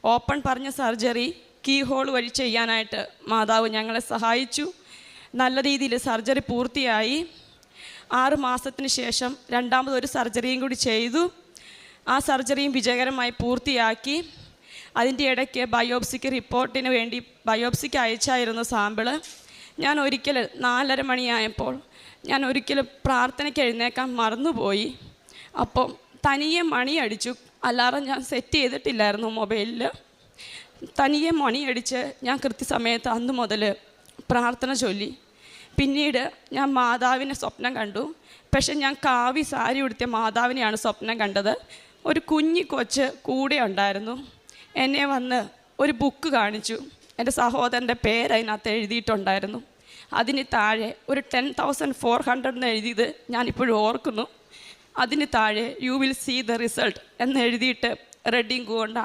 Open പറഞ്ഞ surgery key hole വഴി ചെയ്യാനായിട്ട് മാതാവ് ഞങ്ങളെ സഹായിച്ചു. നല്ല രീതിയിൽ സർജറി പൂർത്തിയായി. 6 മാസത്തിന് ശേഷം രണ്ടാമതൊരു സർജറിയും കൂടി ചെയ്തു. ആ സർജറിയും വിജയകരമായി പൂർത്തിയാക്കി. അതിൻ്റെ ഇടയ്ക്ക് ബയോപ്സിക്ക് റിപ്പോർട്ടിന് വേണ്ടി ബയോപ്സിക്ക് അയച്ചായിരുന്നു സാമ്പിള്. ഞാൻ ഒരിക്കൽ 4:30 മണിയായപ്പോൾ ഞാൻ ഒരിക്കലും പ്രാർത്ഥനയ്ക്ക് എഴുന്നേക്കാൻ മറന്നുപോയി. അപ്പം തനിയെ മണിയടിച്ചു. അലാറം ഞാൻ സെറ്റ് ചെയ്തിട്ടില്ലായിരുന്നു മൊബൈലിൽ. തനിയെ മണിയടിച്ച് ഞാൻ കൃത്യസമയത്ത് അന്ന് മുതൽ പ്രാർത്ഥന ചൊല്ലി. പിന്നീട് ഞാൻ മാതാവിനെ സ്വപ്നം കണ്ടു. പക്ഷെ ഞാൻ കാവി സാരി ഉടുത്തിയ മാതാവിനെയാണ് സ്വപ്നം കണ്ടത്. ഒരു കുഞ്ഞി കൊച്ച് കൂടെ ഉണ്ടായിരുന്നു. എന്നെ വന്ന് ഒരു ബുക്ക് കാണിച്ചു. എൻ്റെ സഹോദരൻ്റെ പേര് അതിനകത്ത് എഴുതിയിട്ടുണ്ടായിരുന്നു. അതിന് താഴെ ഒരു 10,400 എന്ന് എഴുതിയത് ഞാനിപ്പോഴും ഓർക്കുന്നു. അതിന് താഴെ you will see the result എന്ന് എഴുതിയിട്ട് റെഡ് ഇങ്ക് കൊണ്ട്